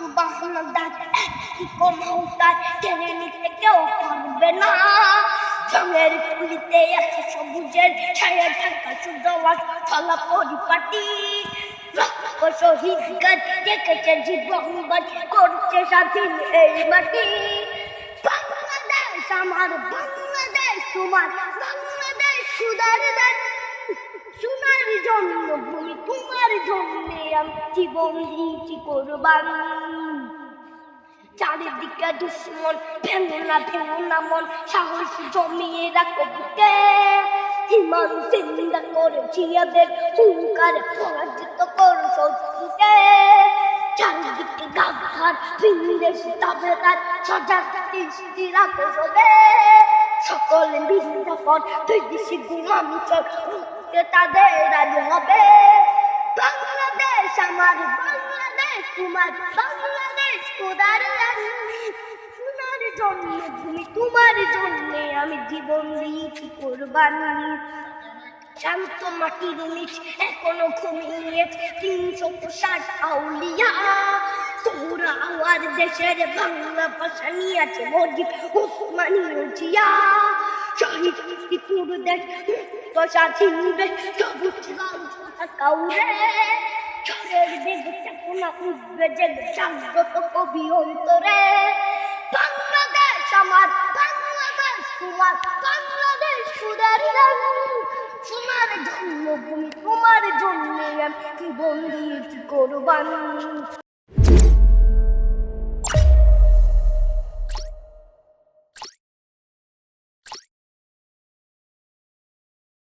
সুবহানাল্লাহ কি কমতার টেনে নিতে কেউ পারবে না জলের কুলিতে আছে সবুজের ছায়া ঢাকা সুজলাস ফলা পরিপাটি রক্ত শহীদ গাছ দেখেছে জীবন বাজি করছে স্বাধীন এই মাটি বাংলাদেশ আমার বাংলাদেশ তোমার বাংলাদেশ সুদার দেশ সোনার জন্মভূমি তোমার জন্যে আমি জীবন দিয়েছি কোরবান চারিদিকে দুশ্মন ভেঙো না মন সাহস জমিয়ে রাখো বুকে ইমান জিন্দা করেছি এদের হুঙ্কার পরাজিত করো শত্রুকে চারিদিকে গাঘার বিন্দেশ তাবেদার সজাগ দৃষ্টি রাখো সবে সকলে বিন্দাপন বিদেশি গুলামি চল তাদের আজ হবে বাংলাদেশ আমার বাংলাদেশ তোমার বাংলাদেশ খোদার সোনার জন্মভূমি তোমার জন্যে আমি জীবন দিয়েছি কোরবানি শান্ত মাটির নিচ এখনো ঘুমিয়ে 360 আউলিয়া তোরা আমার দেশের বাংলা ভাষা নিয়ে আছে মজিদ উসমানী জিয়া শহীদ পুরো দেশ স্বাধীন দেশ সবুজ লাল কাউরে ঝড়ের বেগে চেতনা উঠবে জেগে জাগ্রত কবি অন্তরে বাংলাদেশ আমার বাংলাদেশ তোমার বাংলাদেশ সুদের সোনার জন্মভূমি তোমার জন্যে আমি জীবন দিয়েছি কোরবান